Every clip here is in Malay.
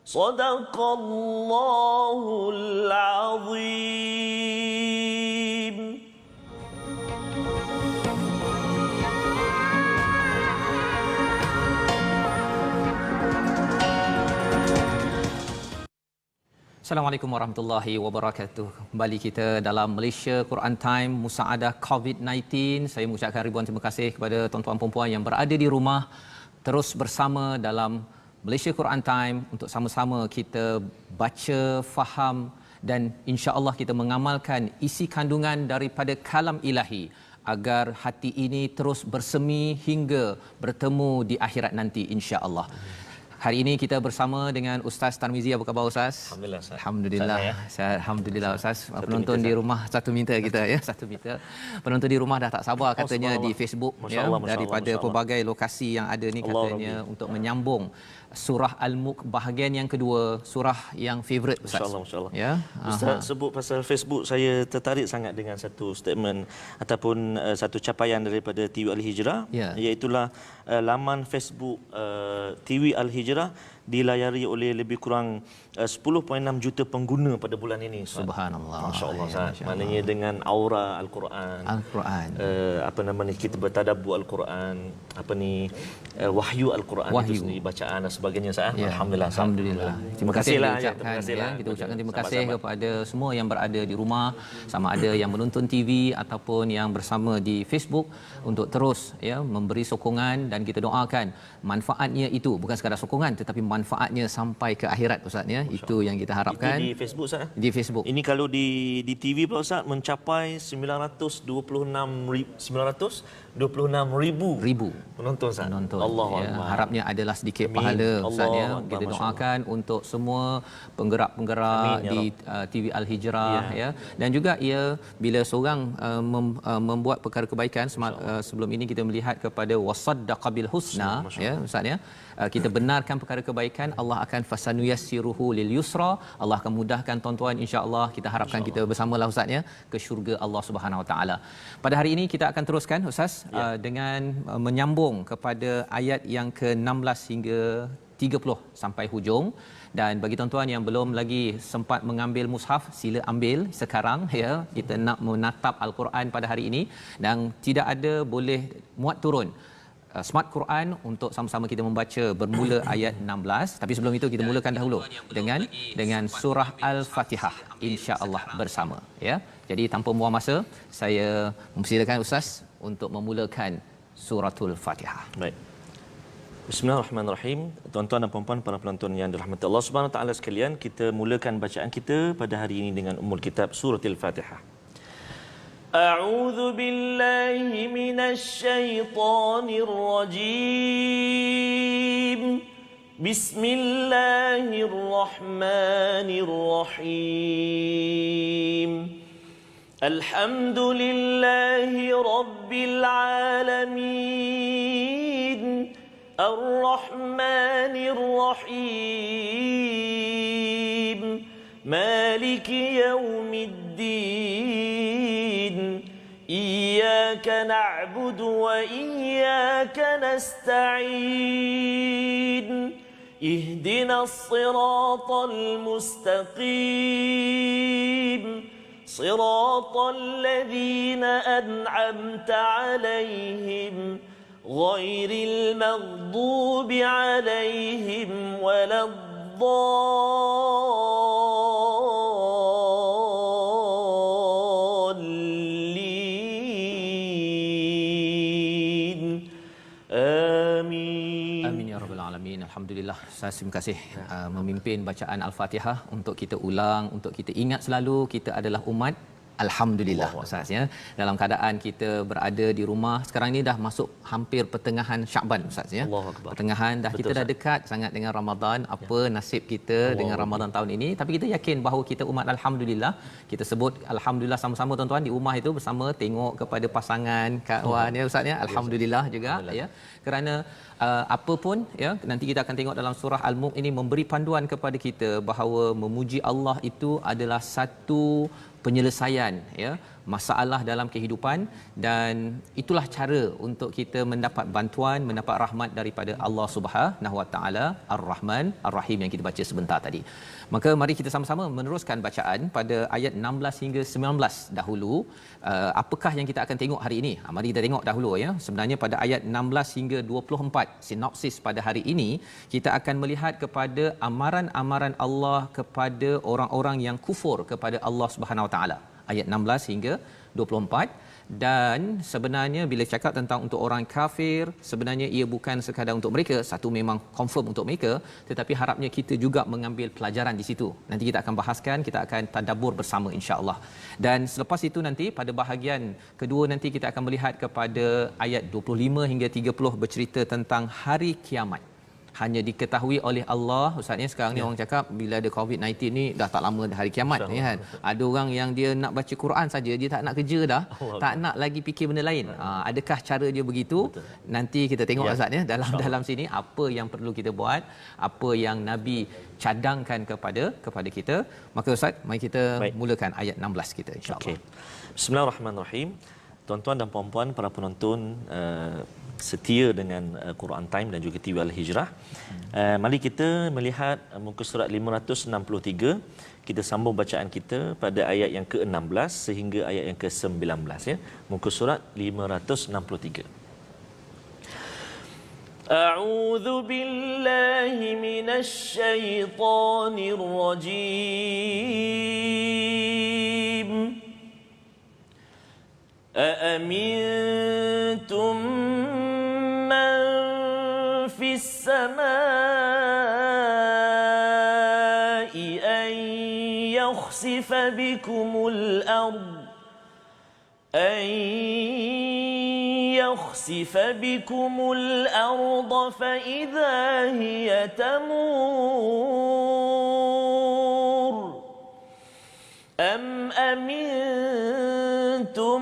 Sadaqallahul azim. Assalamualaikum warahmatullahi wabarakatuh. Kembali kita dalam Malaysia Quran Time Musaadah COVID-19. Saya mengucapkan ribuan terima kasih kepada tuan-tuan dan puan yang berada di rumah terus bersama dalam Malaysia Quran Time untuk sama-sama kita baca, faham dan insya-Allah kita mengamalkan isi kandungan daripada kalam ilahi agar hati ini terus bersemi hingga bertemu di akhirat nanti insya-Allah. Hari ini kita bersama dengan Ustaz Tarmizi. Apa khabar Ustaz? Alhamdulillah Ustaz. Alhamdulillah. Saya alhamdulillah Ustaz. Penonton di rumah 1 meter kita ya, 1 meter. Penonton di rumah dah tak sabar katanya di Facebook ya daripada pelbagai lokasi yang ada ni katanya untuk menyambung surah Al-Mulk bahagian yang kedua, surah yang favorite Ustaz. Masya-Allah. Ya. Ustaz sebut pasal Facebook, saya tertarik sangat dengan satu statement ataupun satu capaian daripada TV Al-Hijrah, iaitu laman Facebook TV Al-Hijrah dilayari oleh lebih kurang 10.6 juta pengguna pada bulan ini. Subhanallah. Masya-Allah. Maknanya dengan aura Al-Quran. Apa nama ni, kita bertadabbur Al-Quran, wahyu Al-Quran itu sendiri, bacaan dan sebagainya Ustaz. Alhamdulillah. Alhamdulillah. Terima kasih kita ucapkan terima kasih kepada semua yang berada di rumah, sama ada yang menonton TV ataupun yang bersama di Facebook untuk terus memberi sokongan, dan kita doakan manfaatnya itu bukan sekadar sokongan tetapi manfaatnya sampai ke akhirat Ustaz ya. Itu yang kita harapkan. Itu di Facebook Ustaz. Di Facebook. Ini kalau di TV pula Ustaz mencapai 926,000 penonton Ustaz. Allahu Akbar. Harapnya adalah sedikit pahala Ustaz ya. Kita doakan untuk semua penggerak-penggerak di TV Al-Hijrah ya. Dan juga ia bila seorang membuat perkara kebaikan, sebelum ini kita melihat kepada wasaddaqa bil husna ya Ustaz ya. Kita benarkan perkara kebaikan, Allah akan fasanuyassiruhu lil yusra. Allah akan mudahkan tuan-tuan insya-Allah. Kita harapkan kita bersamalah Ustaz ya ke syurga Allah Subhanahu Wa Taala. Pada hari ini kita akan teruskan Ustaz dengan menyambung kepada ayat yang ke-16 hingga 30 sampai hujung. Dan bagi tuan-tuan yang belum lagi sempat mengambil mushaf, sila ambil sekarang ya. Kita nak menatap Al-Quran pada hari ini, dan tidak ada boleh muat turun Smart Quran untuk sama-sama kita membaca bermula ayat 16. Tapi sebelum itu kita mulakan dahulu dengan surah Al-Fatihah insya-Allah bersama ya. Jadi tanpa membuang masa, saya mempersilakan Ustaz untuk memulakan suratul Fatihah. Baik. Bismillahirrahmanirrahim. Tuan-tuan dan puan-puan, para penonton yang dirahmati Allah Subhanahu Wa Taala sekalian, kita mulakan bacaan kita pada hari ini dengan Ummul Kitab suratul Fatihah. أعوذ بالله من الشيطان الرجيم بسم الله الرحمن الرحيم الحمد لله رب العالمين الرحمن الرحيم مالك يوم الدين إياك نعبد وإياك نستعين اهدنا الصراط المستقيم صراط الذين أنعمت عليهم غير المغضوب عليهم ولا Alhamdulillah. Saya terima kasih memimpin bacaan Al-Fatihah untuk kita ulang, untuk kita ingat selalu kita adalah umat Alhamdulillah Ustaz ya. Dalam keadaan kita berada di rumah, sekarang ini dah masuk hampir pertengahan Syaban Ustaz ya. Pertengahan dah. Betul, kita dah dekat sangat dengan Ramadan. Apa nasib kita dengan Ramadan tahun ini? Tapi kita yakin bahawa kita umat Alhamdulillah. Kita sebut Alhamdulillah sama-sama tuan-tuan di rumah itu bersama, tengok kepada pasangan kawan ya Ustaz ya. Alhamdulillah juga ya. Kerana apa pun ya, nanti kita akan tengok dalam surah Al-Mulk ini memberi panduan kepada kita bahawa memuji Allah itu adalah satu penyelesaian ya, masalah dalam kehidupan, dan itulah cara untuk kita mendapat bantuan, mendapat rahmat daripada Allah Subhanahu Wa Taala, Ar-Rahman Ar-Rahim yang kita baca sebentar tadi. Maka mari kita sama-sama meneruskan bacaan pada ayat 16 hingga 19 dahulu. Apakah yang kita akan tengok hari ini? Mari kita tengok dahulu ya. Sebenarnya pada ayat 16 hingga 24 sinopsis pada hari ini, kita akan melihat kepada amaran-amaran Allah kepada orang-orang yang kufur kepada Allah Subhanahu Wa Taala. Ayat 16 hingga 24. Dan sebenarnya bila cakap tentang untuk orang kafir, sebenarnya ia bukan sekadar untuk mereka, satu memang confirm untuk mereka, tetapi harapnya kita juga mengambil pelajaran di situ. Nanti kita akan bahaskan, kita akan tadabbur bersama insya-Allah. Dan selepas itu nanti pada bahagian kedua nanti kita akan melihat kepada ayat 25 hingga 30 bercerita tentang hari kiamat. Hanya diketahui oleh Allah. Ustaz ni sekarang ni orang cakap bila ada COVID-19 ni dah tak lama dah hari kiamat ni kan. Ada orang yang dia nak baca Quran saja, dia tak nak kerja dah, tak nak lagi fikir benda lain. Adakah cara dia begitu? Betul. Nanti kita tengok Ustaz ya dalam sini apa yang perlu kita buat, apa yang Nabi cadangkan kepada kita. Maka Ustaz, mari kita mulakan ayat 16 kita insya-Allah. Bismillahirrahmanirrahim. Tuan-tuan dan puan-puan para penonton setia dengan Quran Time dan juga TV Al-Hijrah. Mari kita melihat muka surat 563. Kita sambung bacaan kita pada ayat yang ke-16 sehingga ayat yang ke-19 ya. Muka surat 563. A'udzu billahi minasy syaithanir rajim. أأمنتم من في السماء أن يخسف بكم الأرض فإذا هي تمور أم أمنتم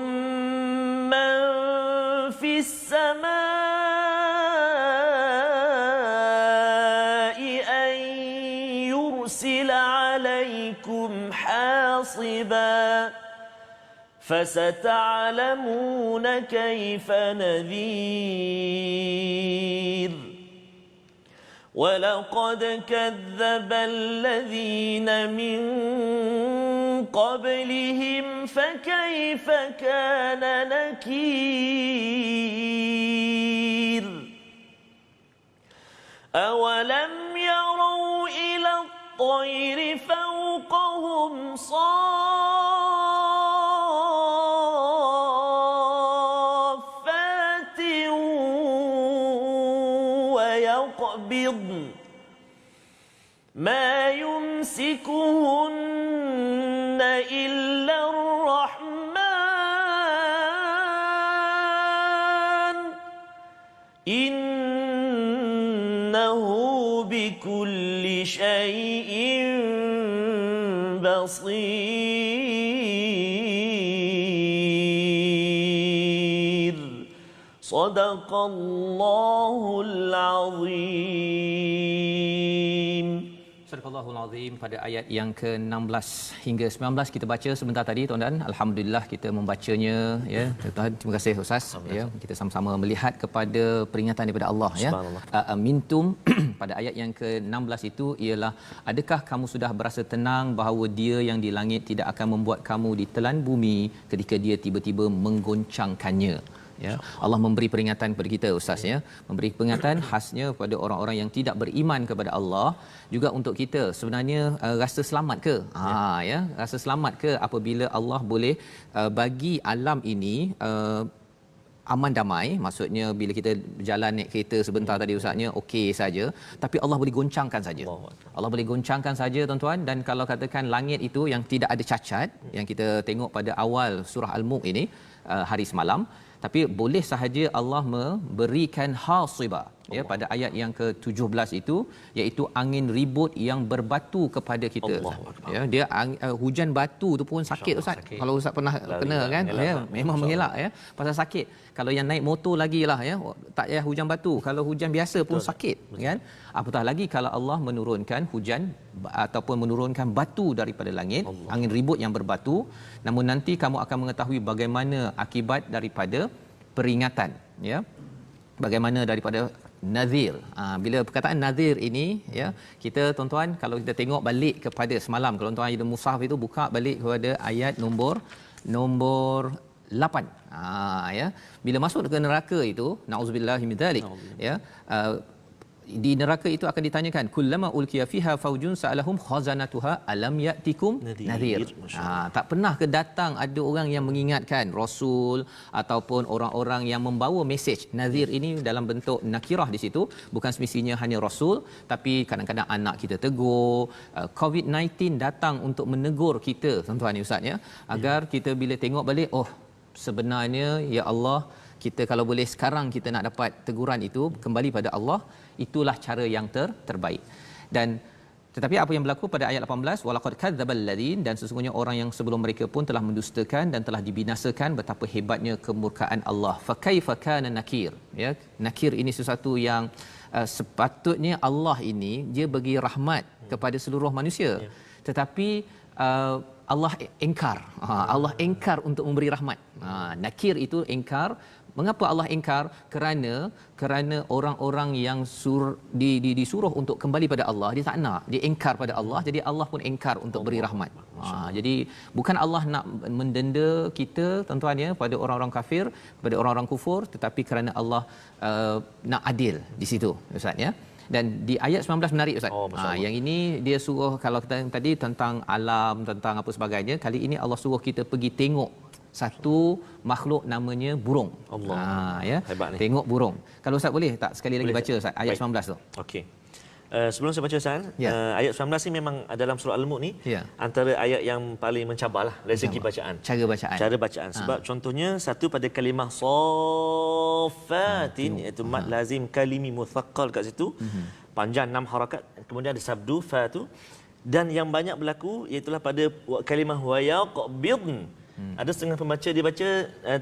من في السماء أن يرسل عليكم حاصبا فستعلمون كيف نذير ولقد كذب الذين من قبلهم فكيف كان نكير أولم يروا إلى الطير فوقهم صافات ويقبضن ما يمسكهن إلا الرحمن إنه بكل شيء بصير صدق الله العظيم. Surahul Azim pada ayat yang ke-16 hingga 19 kita baca sebentar tadi tuan-tuan. Alhamdulillah kita membacanya ya. Tuan, terima kasih Ustaz ya. Kita sama-sama melihat kepada peringatan daripada Allah ya. Mintum pada ayat yang ke-16 itu ialah adakah kamu sudah berasa tenang bahawa dia yang di langit tidak akan membuat kamu ditelan bumi ketika dia tiba-tiba menggoncangkannya. Ya, Allah memberi peringatan kepada kita Ustaz ya, memberi peringatan khasnya kepada orang-orang yang tidak beriman kepada Allah, juga untuk kita sebenarnya rasa selamat ke? Ya, rasa selamat ke apabila Allah boleh bagi alam ini aman damai, maksudnya bila kita berjalan naik kereta sebentar tadi Ustaznya okey saja, tapi Allah boleh goncangkan saja. Allah boleh goncangkan saja tuan-tuan. Dan kalau katakan langit itu yang tidak ada cacat yang kita tengok pada awal surah Al-Mulk ini hari semalam, tapi boleh sahaja Allah memberikan hasiba. ya pada ayat yang ke-17 itu, iaitu angin ribut yang berbatu kepada kita. Ya, dia hujan batu tu pun sakit Ustaz. Kalau Ustaz pernah kena kan, ya, memang mengelak ya, pasal sakit. Kalau yang naik motor lagilah ya, tak payah hujan batu. Kalau hujan biasa pun sakit kan. Apatah lagi kalau Allah menurunkan hujan ataupun menurunkan batu daripada langit, angin ribut yang berbatu. Namun nanti kamu akan mengetahui bagaimana akibat daripada peringatan, ya. Bagaimana daripada nazir. Bila perkataan nazir ini, ya, kita tuan-tuan kalau kita tengok balik kepada semalam, kalau tuan-tuan ada mushaf itu buka balik kepada ayat nombor 8. Ya, bila masuk ke neraka itu, nauzubillahi min dzalik, ya, di neraka itu akan ditanyakan, kullama ulqiya fiha faujun sa'alahum khazanatuha alam ya'tikum nadhir. Tak pernah ke datang ada orang yang mengingatkan, rasul ataupun orang-orang yang membawa mesej. Nadhir ini dalam bentuk nakirah di situ, bukan semestinya hanya rasul, tapi kadang-kadang anak kita tegur, COVID-19 datang untuk menegur kita, tuan-tuan ni Ustaz, ya, agar kita bila tengok balik, oh sebenarnya ya Allah, kita kalau boleh sekarang kita nak dapat teguran itu, kembali pada Allah, itulah cara yang terbaik. Dan tetapi apa yang berlaku pada ayat 18, walaqad kadzdzabal ladzin, dan sesungguhnya orang yang sebelum mereka pun telah mendustakan dan telah dibinasakan, betapa hebatnya kemurkaan Allah. Fa kaifa kana nakir, ya, nakir ini sesuatu yang sepatutnya Allah ini dia bagi rahmat kepada seluruh manusia, tetapi Allah engkar. Allah engkar untuk memberi rahmat. Nakir itu engkar. Mengapa Allah engkar? Kerana orang-orang yang disuruh untuk kembali pada Allah, dia tak nak, dia engkar pada Allah, jadi Allah pun engkar untuk beri rahmat. Jadi bukan Allah nak mendenda kita, tuan-tuan, ya, pada orang-orang kafir, pada orang-orang kufur, tetapi kerana Allah nak adil di situ, Ustaz, ya. Dan di ayat 19 menarik Ustaz. Yang ini dia suruh, kalau kita tadi tentang alam, tentang apa sebagainya, kali ini Allah suruh kita pergi tengok satu makhluk namanya burung. Ya. Tengok burung. Kalau Ustaz boleh tak sekali lagi baca Ustaz ayat 19 tu? Okey. Sebelum saya baca Ustaz, ayat 19 ni memang dalam surah Al-Mulk ni antara ayat yang paling mencabarlah dari segi bacaan. Cara bacaan. Sebab contohnya satu pada kalimah saffatin, iaitu mad lazim kalimi muthaqqal kat situ. Panjang 6 harakat, kemudian ada sabdu fa tu, dan yang banyak berlaku iaitu pada kalimah wa yaqbidn. Ada setengah pembaca dia baca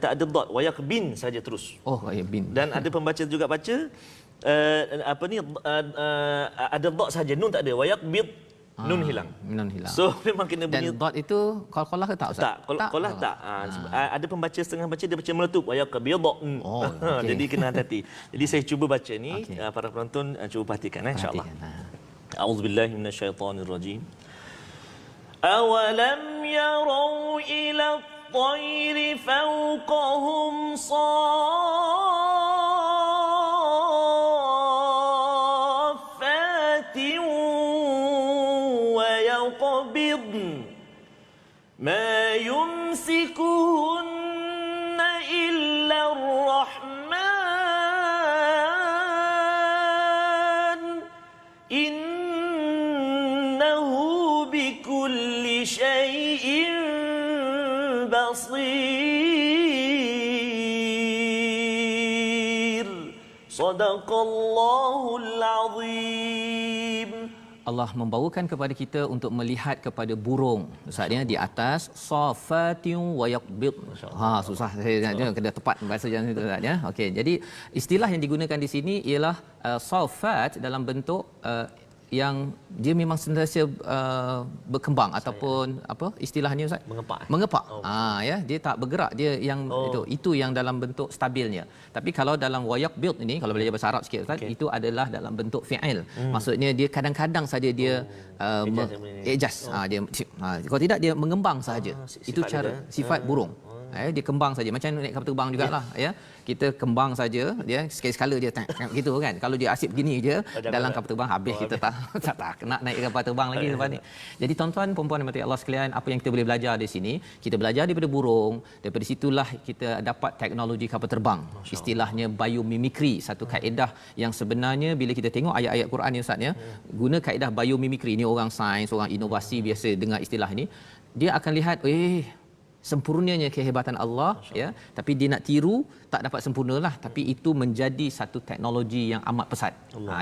tak ada dot, wa yaqbin saja terus. Bin. Dan ada pembaca juga baca ada dot saja, nun tak ada, wa yaqbid, nun hilang. So memang kena bunyi. Dan dot itu qalqalah ke tak Ustaz? Tak, qalqalah tak. Ada pembaca setengah baca dia baca meletup, wa yaqbid. Jadi kena hati-hati. Jadi saya cuba baca ni, para penonton cuba perhatikan insya-Allah. A'udzubillahi minasyaitonirrajim. أولم يروا إلى الطير فوقهم صافات ويقبضن ما يمسكهن إلا الرحمن إنه بكل شيء بصير صدق الله العظيم. Allah membawakan kepada kita untuk melihat kepada burung, Ustaz, ya, di atas safatin wa yaqbid. Susah saya nak kena tepat bahasa jangan itu, Ustaz, ya. Okey, jadi istilah yang digunakan di sini ialah safat dalam bentuk yang dia memang sentiasa berkembang ataupun apa istilahnya Ustaz? Mengepak. Ya, dia tak bergerak, dia yang itu yang dalam bentuk stabilnya. Tapi kalau dalam wayak build ini, kalau belajar bahasa Arab sikit Ustaz, itu adalah dalam bentuk fi'il. Maksudnya dia kadang-kadang saja dia adjust. Dia kalau tidak dia mengembang saja. Itu cara sifat burung. Dia kembang saja, macam naik kapal terbang jugalah, ya. Kita kembang saja, dia sekali-sekala dia gitu kan. Kalau dia asyik begini je dalam kapal terbang, habis kita tak nak naik kapal terbang lagi lepas ni. Jadi tuan-tuan puan-puan yang Allah sekalian, apa yang kita boleh belajar di sini, kita belajar daripada burung, daripada situlah kita dapat teknologi kapal terbang. Istilahnya biomimikry, satu kaedah yang sebenarnya bila kita tengok ayat-ayat Quran ni Ustaz, ya, guna kaedah biomimikry ni, orang sains, orang inovasi biasa dengar istilah ni, dia akan lihat sempurnanya kehebatan Allah, ya, tapi dia nak tiru tak dapat sempurnalah, tapi itu menjadi satu teknologi yang amat pesat.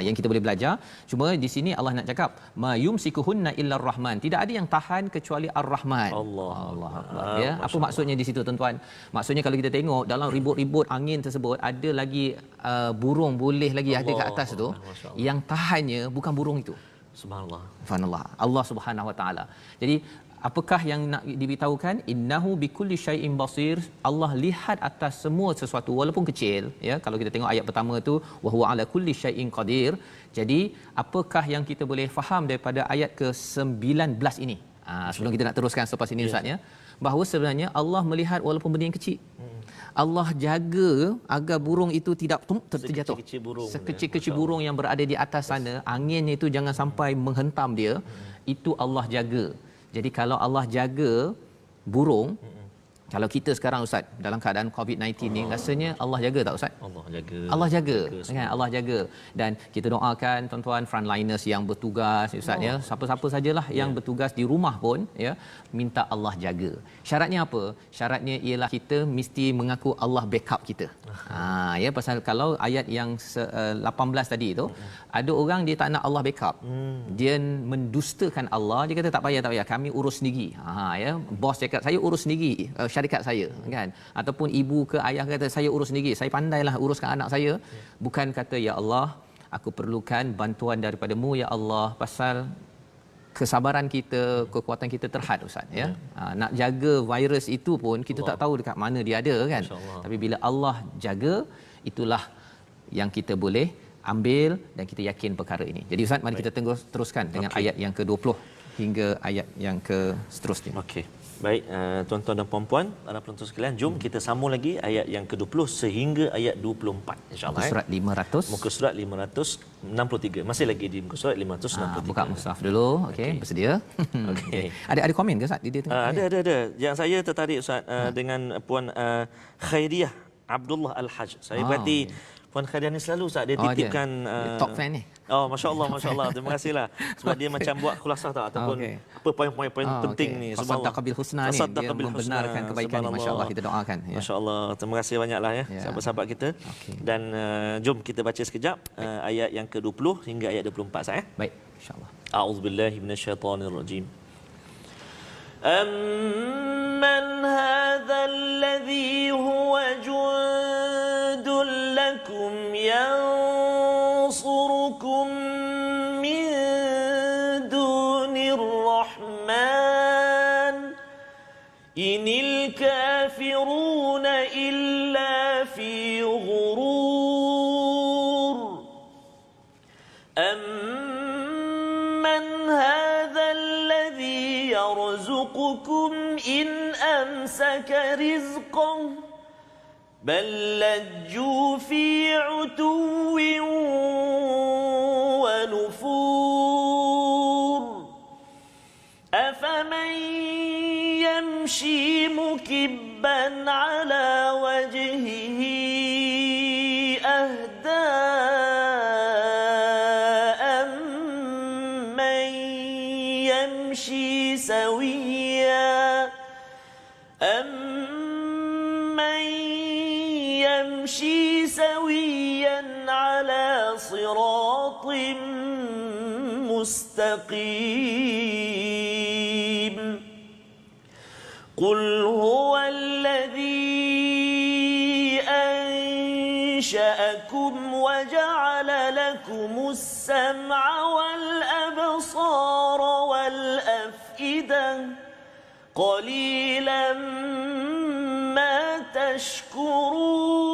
Yang kita boleh belajar. Cuma di sini Allah nak cakap ma yumsikuhunna illa rahman, tidak ada yang tahan kecuali ar-rahman. Allah Akbar, ya. Apa maksudnya di situ tuan-tuan? Maksudnya kalau kita tengok dalam ribut-ribut angin tersebut ada lagi burung boleh lagi ada kat atas tu, yang tahannya bukan burung itu. Subhanallah. Allah Subhanahu Wa Taala. Jadi apakah yang nak diberitahukan? Innahu bikulli syai'in basir. Allah lihat atas semua sesuatu walaupun kecil, ya. Kalau kita tengok ayat pertama tu wa huwa ala kulli syai'in qadir. Jadi apakah yang kita boleh faham daripada ayat ke-19 ini? Sebelum kita nak teruskan selepas ini Ustaz, ya. Bahawa sebenarnya Allah melihat walaupun benda yang kecil. Allah jaga agar burung itu tidak terjatuh. Sekecil-kecil burung yang berada di atas sana, anginnya itu jangan sampai menghentam dia. Itu Allah jaga. Jadi kalau Allah jaga burung, kalau kita sekarang Ustaz dalam keadaan COVID-19 ni, rasanya Allah jaga tak Ustaz? Allah jaga kan? Allah jaga. Dan kita doakan tuan-tuan frontliners yang bertugas Ustaz, ya, siapa-siapa sajalah yang bertugas di rumah pun, ya, minta Allah jaga. Syaratnya apa? Syaratnya ialah kita mesti mengaku Allah backup kita. Ya, pasal kalau ayat yang 18 tadi tu, ada orang dia tak nak Allah backup. Dia mendustakan Allah, dia kata tak payah kami urus sendiri. Ya, bos cakap saya urus sendiri syarikat saya, kan, ataupun ibu ke ayah kata saya urus sendiri, saya pandailah uruskan anak saya. Bukan kata ya Allah aku perlukan bantuan daripadamu ya Allah, pasal kesabaran kita, kekuatan kita terhad Ustaz, ya. Nak jaga virus itu pun kita tak tahu dekat mana dia ada, kan. Tapi bila Allah jaga, itulah yang kita boleh ambil dan kita yakin perkara ini. Jadi Ustaz, mari kita teruskan dengan ayat yang ke-20 hingga ayat yang ke seterusnya. Okey. Baik, tuan-tuan dan puan-puan, para penonton sekalian, jom kita sambung lagi ayat yang ke-20 sehingga ayat 24 insya-Allah. Muka surat 500. Muka surat 563. Masih lagi di muka surat 563. Buka mushaf dulu, okey, bersedia. Okey. Ada komen ke Ustaz di dia tengah? Ada. Yang saya tertarik Ustaz dengan puan Khairiyah Abdullah Al-Haj. Saya berarti Puan Khairiyah ni selalu Ustaz dia titipkan top fan ni. Masya-Allah. Terima kasihlah sebab dia macam buat khulasah tau ataupun apa poin-poin penting ni. Subhanallah. Qabil husna ni dia membenarkan kebaikan ni, masya-Allah, kita doakan, ya. Masya-Allah. Terima kasih banyaklah, ya, sahabat-sahabat kita. Dan jom kita baca sekejap ayat yang ke-20 hingga ayat 24 Ustaz, ya. Baik, insya-Allah. A'udzubillahi minasyaitonirrajim. Amman hadzal ladzi huwa jundun lakum yansurukum min dunir rahman inil kafiruna illa fi ghurur. Amman hadzal ladzi yarzuqukum in amsaka rizqahu بل لجوا في عتو ونفور أفمن يمشي مكبا على وجهه أهدى أمن يمشي سويا يمشي سويا على صراط مستقيم قل هو الذي أنشأكم وجعل لكم السمع والأبصار والأفئدة قليلا ما تشكرون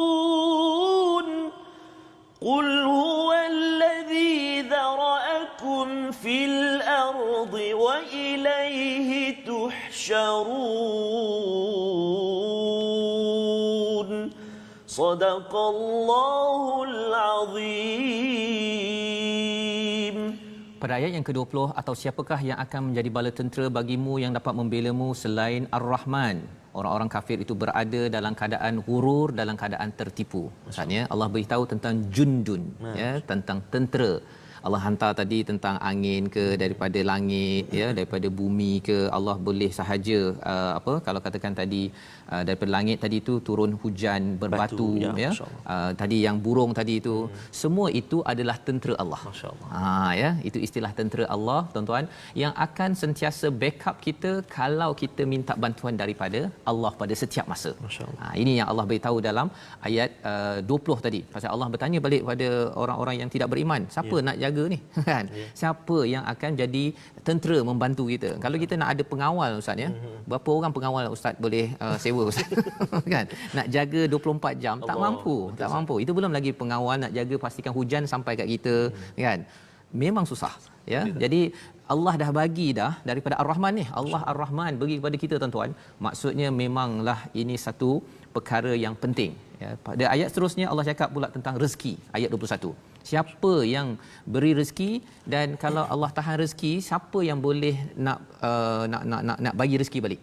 قل هو الذي ذرأكم في الأرض وإليه تحشرون صدق الله العظيم. Pada ayat yang ke-20, atau siapakah yang akan menjadi bala tentera bagimu yang dapat membelamu selain Ar-Rahman? Orang-orang kafir itu berada dalam keadaan ghurur, dalam keadaan tertipu. Maksudnya Allah beritahu tentang jundun, ya, tentang tentera. Allah hantar tadi tentang angin ke daripada langit ya, daripada bumi ke, Allah boleh sahaja kalau katakan tadi daripada langit tadi tu turun hujan berbatu ya. Tadi yang burung tadi itu semua itu adalah tentera Allah. Masya-Allah. Ya, itu istilah tentera Allah tuan-tuan yang akan sentiasa backup kita kalau kita minta bantuan daripada Allah pada setiap masa. Ini yang Allah beritahu dalam ayat 20 tadi. Pasal Allah bertanya balik pada orang-orang yang tidak beriman, siapa nak jaga ni? Kan? Siapa yang akan jadi tentera membantu kita? Kalau kita nak ada pengawal ustaz ya, berapa orang pengawal ustaz boleh sewa ustaz? Kan? Nak jaga 24 jam tak mampu, tak mampu. Itu belum lagi pengawal nak jaga pastikan hujan sampai kat kita, kan? Memang susah ya. Jadi Allah dah bagi dah daripada Ar-Rahman ni. Allah Ar-Rahman bagi kepada kita tuan-tuan. Maksudnya memanglah ini satu perkara yang penting ya. Pada ayat seterusnya Allah cakap pula tentang rezeki, ayat 21. Siapa yang beri rezeki, dan kalau Allah tahan rezeki, siapa yang boleh nak bagi rezeki balik?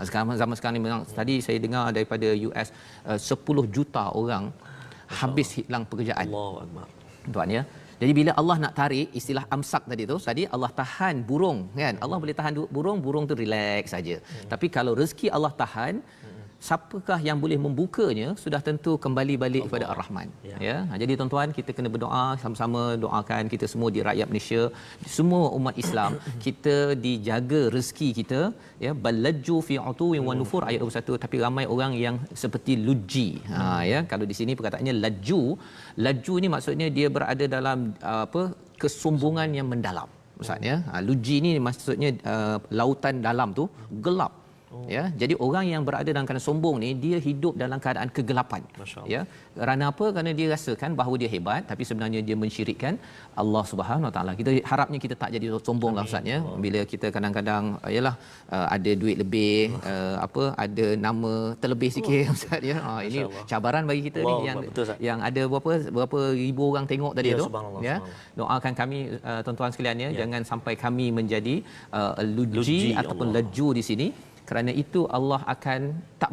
Sekarang zaman sekarang ni memang tadi saya dengar daripada US 10 juta orang habis hilang pekerjaan. Allahuakbar. Tuan ya. Jadi bila Allah nak tarik istilah amsak tadi tu, tadi Allah tahan burung kan. Allah boleh tahan burung tu relax saja. Tapi kalau rezeki Allah tahan, siapakah yang boleh membukanya sudah tentu kembali balik kepada Ar-Rahman ya. Jadi tuan-tuan, kita kena berdoa sama-sama, doakan kita semua di rakyat Malaysia, semua umat Islam, kita dijaga rezeki kita ya. Balajju fi utuwin wa nufur, ayat 21. Tapi ramai orang yang seperti luji ya. Kalau di sini perkataannya laju ni maksudnya dia berada dalam kesombongan yang mendalam ustaz ya. Luji ni maksudnya lautan dalam tu gelap. Ya, jadi orang yang berada dalam keadaan sombong ni, dia hidup dalam keadaan kegelapan. Ya, kerana apa? Kerana dia rasakan bahawa dia hebat, tapi sebenarnya dia mensyirikkan Allah Subhanahu Wa Taala. Kita harapnya kita tak jadi sombong lah ustaz ya. Bila kita kadang-kadang yalah ada duit lebih, ada nama terlebih sikit ustaz ya. Ini cabaran bagi kita ni yang ada berapa ribu orang tengok tadi tu ya. Doakan kami tuan-tuan sekalian ya, jangan sampai kami menjadi luji ataupun laju di sini. Kerana itu Allah akan tak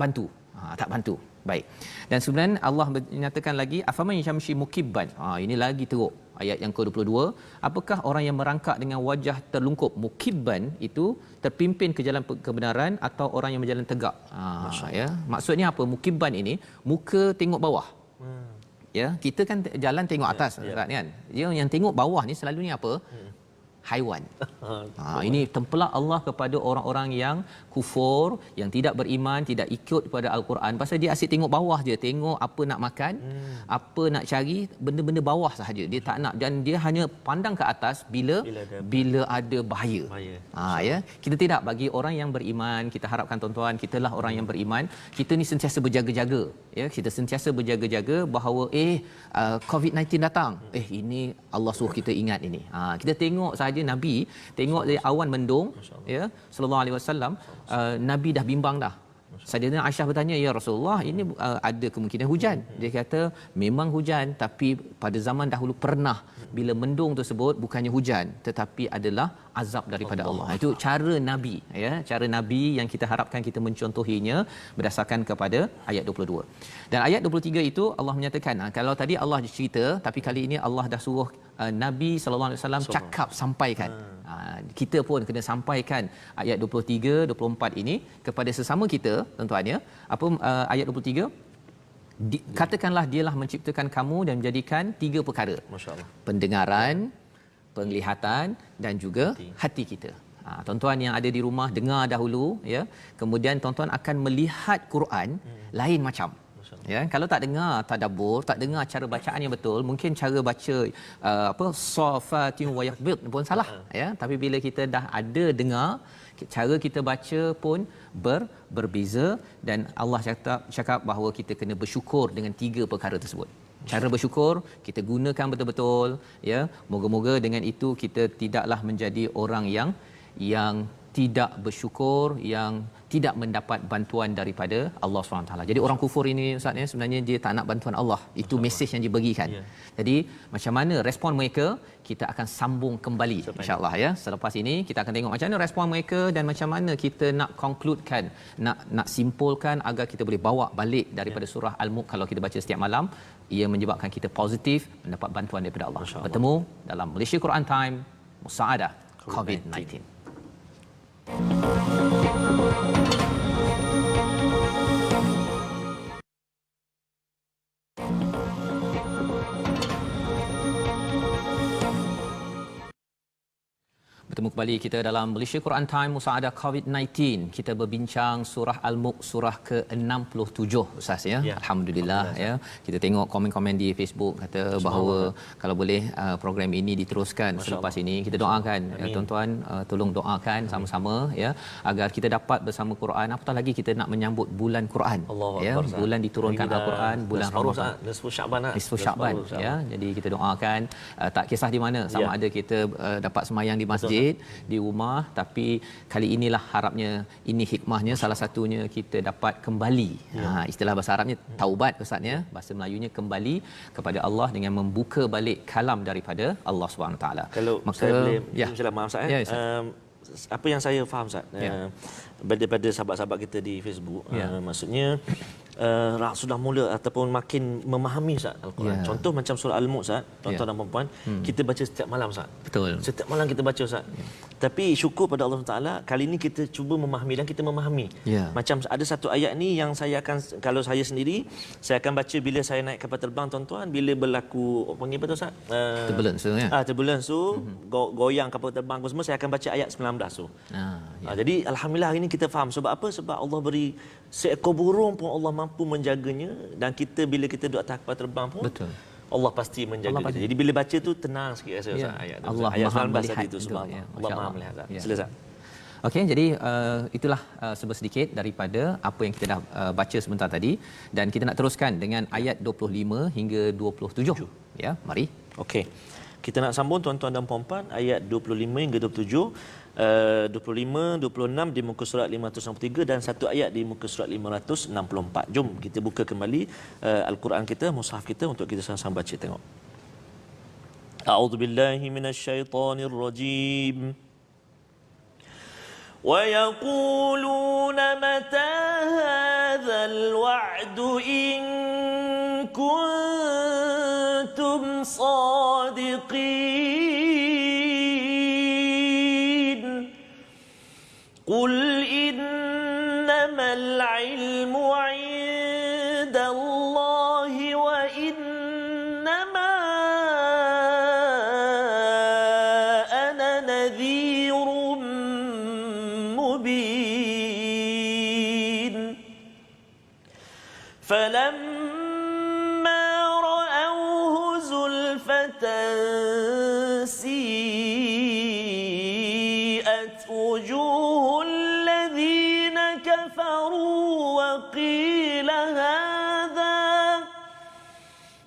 bantu. Baik. Dan sebenarnya Allah menyatakan lagi afaman yamshi mukibban. Ini lagi teruk ayat yang ke-22. Apakah orang yang merangkak dengan wajah terlungkup? Mukibban itu terpimpin ke jalan kebenaran atau orang yang berjalan tegak. Ya. Maksudnya apa? Mukibban ini muka tengok bawah. Ya, kita kan jalan tengok atas kan. Dia yang tengok bawah ni selalunya apa? Haiwan. Ini tempelak Allah kepada orang-orang yang kufur, yang tidak beriman, tidak ikut kepada Al-Quran. Pasal dia asyik tengok bawah je, tengok apa nak makan, apa nak cari, benda-benda bawah sahaja. Dia tak nak, dan dia hanya pandang ke atas bila ada bahaya. Ya, kita tidak. Bagi orang yang beriman, kita harapkan tuan-tuan, kitalah orang yang beriman, kita ni sentiasa berjaga-jaga ya. Kita sentiasa berjaga-jaga bahawa COVID-19 datang. Ini Allah suruh kita ingat ini. Kita tengok sahaja Nabi tengok dari awan mendung ya, sallallahu alaihi wasallam, Nabi dah bimbang dah. Sayyidina Aisyah bertanya, ya Rasulullah, ini ada kemungkinan hujan. Dia kata memang hujan, tapi pada zaman dahulu pernah bila mendung tersebut bukannya hujan tetapi adalah azab daripada Allah. Itu cara Nabi ya, cara Nabi yang kita harapkan kita mencontohinya berdasarkan kepada ayat 22. Dan ayat 23 itu Allah menyatakan, kalau tadi Allah cerita, tapi kali ini Allah dah suruh Nabi sallallahu alaihi wasallam cakap, sampaikan. Kita pun kena sampaikan ayat 23 24 ini kepada sesama kita tuan-tuan ya. Apa ayat 23? Katakanlah dialah menciptakan kamu dan menjadikan 3 perkara. Masya-Allah. Pendengaran, penglihatan dan juga hati kita. Tuan-tuan yang ada di rumah, dengar dahulu ya. Kemudian tuan-tuan akan melihat Quran lain macam. Ya, kalau tak dengar tadabbur, tak dengar cara bacaan yang betul, mungkin cara baca safatin wa yaqbid pun salah ya. Tapi bila kita dah ada dengar, cara kita baca pun berbeza, dan Allah cakap bahawa kita kena bersyukur dengan 3 perkara tersebut. Cara bersyukur kita gunakan betul-betul ya. Moga-moga dengan itu kita tidaklah menjadi orang yang tidak bersyukur, yang tidak mendapat bantuan daripada Allah SWT. Jadi orang kufur ini Ustaz ya, sebenarnya dia tak nak bantuan Allah. Itu mesej yang diberikan. Jadi macam mana respon mereka, kita akan sambung kembali insya-Allah ya. Selepas ini kita akan tengok macam mana respon mereka dan macam mana kita nak concludekan, nak simpulkan agar kita boleh bawa balik daripada surah Al-Mulk kalau kita baca setiap malam, ia menyebabkan kita positif mendapat bantuan daripada Allah. Bertemu dalam Malaysia Quran Time Musaadah COVID-19. Bertemu kembali kita dalam Malaysia Quran Time Musaadah COVID-19. Kita berbincang surah Al-Mulk surah ke-67 Ustaz ya. Alhamdulillah ya. Kita tengok komen-komen di Facebook kata bahawa kalau boleh program ini diteruskan selepas ini. Kita doakan tuan-tuan, tolong doakan sama-sama ya agar kita dapat bersama Quran. Apatah lagi kita nak menyambut bulan Quran ya. Bulan diturunkan Al-Quran, bulan Ramadan. Nisfu Syaban ya. Jadi kita doakan tak kisah di mana, sama ada kita dapat semayang di masjid, di rumah, tapi kali inilah harapnya, ini hikmahnya, salah satunya kita dapat kembali. Istilah bahasa Arabnya taubat Ustaz ya, bahasa Melayunya kembali kepada Allah dengan membuka balik kalam daripada Allah SWT. Kalau saya boleh maaf Ustaz apa yang saya faham Ustaz daripada sahabat-sahabat kita di Facebook, maksudnya sudah mula ataupun makin memahami Ustaz Al-Quran. Contoh macam surah Al-Mulk Ustaz, tuan-tuan dan puan-puan, kita baca setiap malam Ustaz. Betul. Setiap malam kita baca Ustaz. Tapi syukur pada Allah Taala, kali ini kita cuba memahami dan kita memahami. Macam ada satu ayat ni yang saya akan, kalau saya sendiri, saya akan baca bila saya naik kapal terbang tuan-tuan, bila berlaku panggil apa tu Ustaz? Turbulence ya. Turbulence tu, goyang kapal terbang semua, saya akan baca ayat 19 tu. Jadi alhamdulillah hari ini kita faham sebab apa? Sebab Allah beri seekor burung pun Allah mampu menjaganya, dan kita bila kita duduk atas kapal terbang pun Allah pasti menjaga kita. Jadi bila baca tu tenang sikit rasa ayat tu. Allah ayat Maha 19 melihat tadi tu sebab Allah Maha melihat. Silakan. Okey, jadi itulah sedikit daripada apa yang kita dah baca sebentar tadi, dan kita nak teruskan dengan ayat 25 hingga 27. Ya, mari. Okey. Kita nak sambung tuan-tuan dan puan-puan ayat 25 hingga 27. 25, 26 di muka surat 563 dan satu ayat di muka surat 564. Jom kita buka kembali Al-Quran kita, mushaf kita untuk kita sama-sama baca, tengok. A'udzubillahi minasyaitonirrajim. Wa yaquluna mata hadzal wa'du in kuntum sadiqin. قل إنما العلم عند الله وإنما أنا نذير مبين فلما رأوه زلفة سيئت وجوه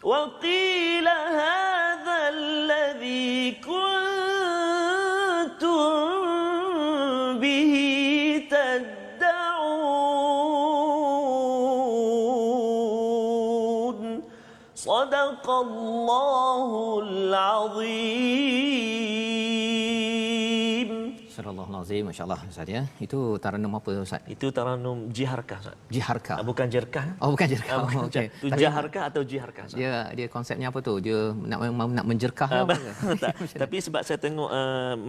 وقيل هذا الذي كنتم به تدعون صدق الله العظيم. Azim, masya-Allah Ustaz ya. Itu taranum apa Ustaz? Itu taranum jiharkah Ustaz. Jiharkah. Bukan jerkah. Oh, bukan jerkah. Okey. Tu jiharkah atau jiharkah Ustaz? Dia konsepnya apa tu? Dia nak menjerkah apa? Tapi sebab saya tengok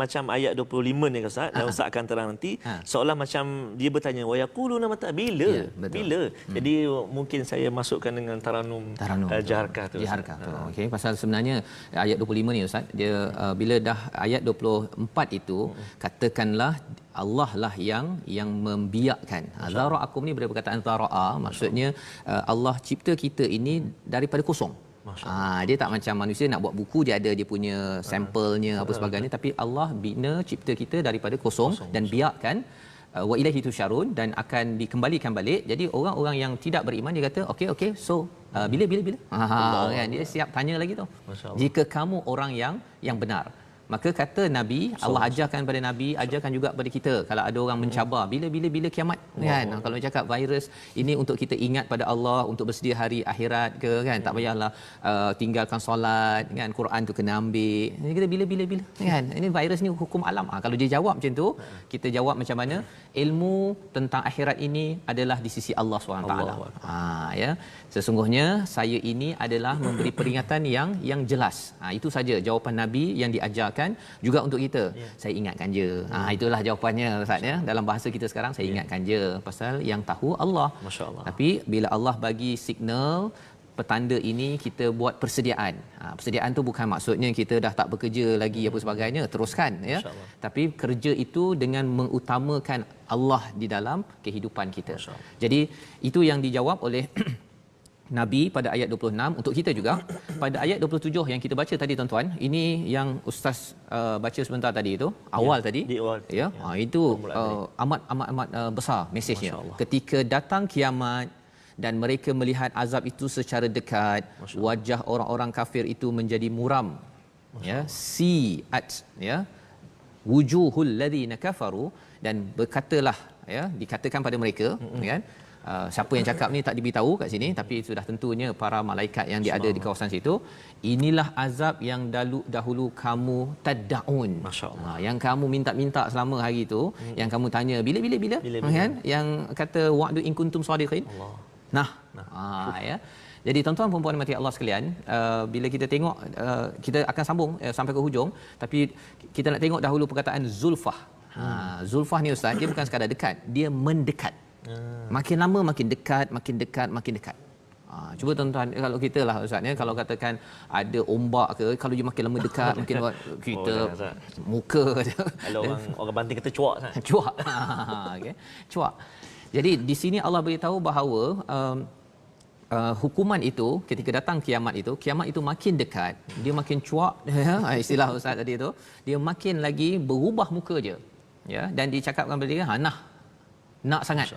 macam ayat 25 ni Ustaz, dan Ustaz akan terang nanti, seolah macam dia bertanya wa yaquluna mata bila? Bila? Jadi mungkin saya masukkan dengan taranum jiharkah tu. Jiharkah tu. Okey, pasal sebenarnya ayat 25 ni Ustaz, dia bila dah ayat 24 itu katakanlah Allah lah yang membiakkan. Zara'akum ni daripada perkataan zara'a, maksudnya Allah cipta kita ini daripada kosong. Dia tak macam manusia nak buat buku, dia ada dia punya sampelnya apa sebagainya, tapi Allah bina cipta kita daripada kosong dan biakkan wa ilaihi tusyarun, dan akan dikembalikan balik. Jadi orang-orang yang tidak beriman dia kata okey so bila kan dia siap tanya lagi tu. Jika kamu orang yang benar, Maka kata Nabi, Allah ajarkan pada Nabi, ajarkan juga pada kita kalau ada orang mencabar bila kiamat kan. Kalau cakap virus ini untuk kita ingat pada Allah, untuk bersedia hari akhirat ke kan. Tak payahlah tinggalkan solat kan, Quran tu kena ambil. Kita bila kan. Ini virus ni hukum alam. Kalau dia jawab macam tu, kita jawab macam mana? Ilmu tentang akhirat ini adalah di sisi Allah SWT. Ya. Sesungguhnya saya ini adalah memberi peringatan yang jelas. Itu saja jawapan Nabi yang diajarkan juga untuk kita. Saya ingatkan je. Itulah jawapannya Ustaz ya. Dalam bahasa kita sekarang saya ingatkan je pasal yang tahu Allah. Masya-Allah. Tapi bila Allah bagi signal petanda ini, kita buat persediaan. Persediaan tu bukan maksudnya kita dah tak bekerja lagi apa sebagainya, teruskan ya. Tapi kerja itu dengan mengutamakan Allah di dalam kehidupan kita. Jadi itu yang dijawab oleh Nabi pada ayat 26. Untuk kita juga pada ayat 27 yang kita baca tadi tuan-tuan, ini yang ustaz baca sebentar tadi itu, awal tadi ya. Itu amat besar mesejnya. Ketika datang kiamat dan mereka melihat azab itu secara dekat, wajah orang-orang kafir itu menjadi muram. Ya, siat ya, wujuhul ladzina kafaru, dan berkatalah ya, dikatakan pada mereka kan. Siapa yang cakap ni tak diberitahu kat sini, tapi sudah tentunya para malaikat yang ada di kawasan situ. Inilah azab yang dahulu kamu tad'un. Masya-Allah. Yang kamu minta-minta selama hari itu, yang kamu tanya bila kan, yang kata wa'du in kuntum sadiqin. Nah. Ya. Jadi tuan-tuan dan puan-puan mati Allah sekalian, bila kita tengok, kita akan sambung sampai ke hujung, tapi kita nak tengok dahulu perkataan zulfah. Zulfah ni ustaz, dia bukan sekadar dekat, dia mendekat. Makin lama makin dekat. Cuba tuan-tuan, kalau kita lah ustaz ya, kalau katakan ada ombak ke, kalau dia makin lama dekat makin kita muka je. Kalau orang banting kata cuak sangat. Cuak. Okey. Cuak. Jadi di sini Allah beritahu bahawa hukuman itu ketika datang kiamat itu makin dekat, dia makin cuak ya, istilah ustaz tadi tu, dia makin lagi berubah muka je. Ya, dan dicakapkan pada dia nak sangat.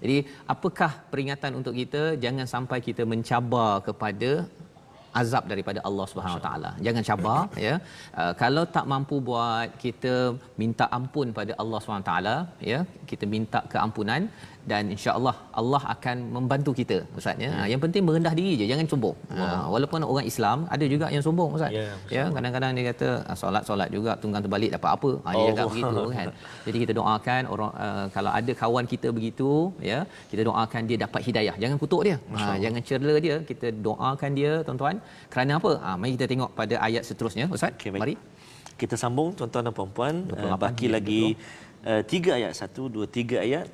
Jadi apakah peringatan untuk kita? Jangan sampai kita mencabar kepada azab daripada Allah Subhanahu Wa Taala. Jangan cabar ya. Kalau tak mampu buat, kita minta ampun pada Allah Subhanahu Wa Taala ya. Kita minta keampunan dan insya-Allah Allah akan membantu kita ustaz ya. Yang penting merendah diri je, jangan sombong. Walaupun orang Islam ada juga yang sombong ustaz. Ya, kadang-kadang dia kata solat juga tunggang terbalik dapat apa. Dia cakap begitu kan. Jadi kita doakan orang, kalau ada kawan kita begitu ya, kita doakan dia dapat hidayah. Jangan kutuk dia. Jangan cerla dia. Kita doakan dia tuan-tuan. Kerana apa? Mari kita tengok pada ayat seterusnya ustaz. Mari kita sambung tuan-tuan dan puan-puan. Baki lagi 3 ayat, 1 2 3 ayat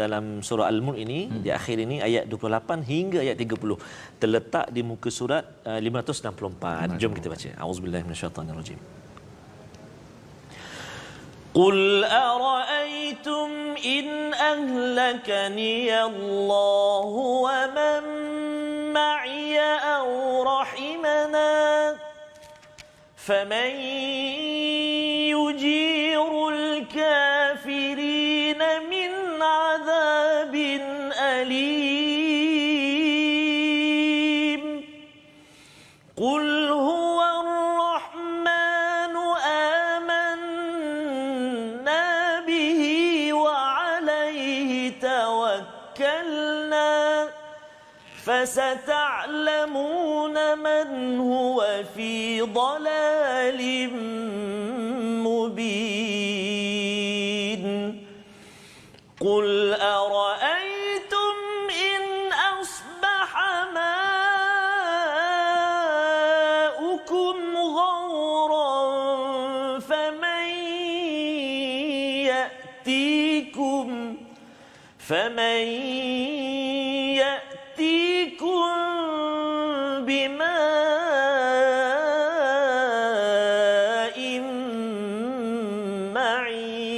dalam surah Al-Mulk ini, di akhir ini ayat 28 hingga ayat 30 terletak di muka surat 564. Jom kita baca. Auzubillahi minasyaitanirrajim. Qul ara'aytum in ahlakani Allahu wa man ma'iya aw rahimana faman yujirul kafirin min azabin alim. Qul huwa ar-rahmanu amanna bihi wa alayhi tawakkalna فستعلمون من هو في ضلال مبين قل أرأيتم إن أصبح ماؤكم غورا فمن يأتيكم بماء معين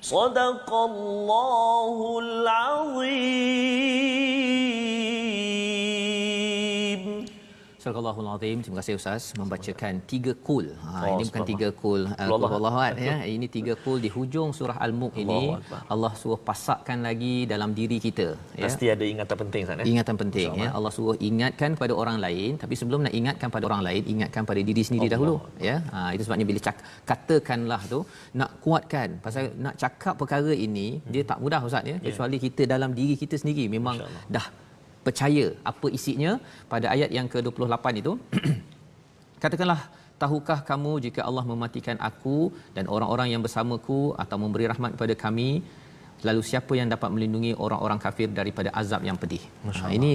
صدق الله العظيم. Astagfirullahal azim. Terima kasih Ustaz membacakan 3 kul. Ini bukan 3 kul Allah ya. Ini 3 kul di hujung surah Al-Mulk ini. Allah suruh pasakkan lagi dalam diri kita ya. Pasti ada ingatan penting Ustaz ya. Ingatan penting ya. Allah suruh ingatkan pada orang lain, tapi sebelum nak ingatkan pada orang lain, ingatkan pada diri sendiri dahulu ya. Itu sebabnya bila katakanlah tu nak kuatkan pasal nak cakap perkara ini dia tak mudah Ustaz ya. Kecuali kita dalam diri kita sendiri memang dah percaya apa isinya. Pada ayat yang ke-28 itu katakanlah, tahukah kamu jika Allah mematikan aku dan orang-orang yang bersamaku atau memberi rahmat kepada kami, lalu siapa yang dapat melindungi orang-orang kafir daripada azab yang pedih. Ini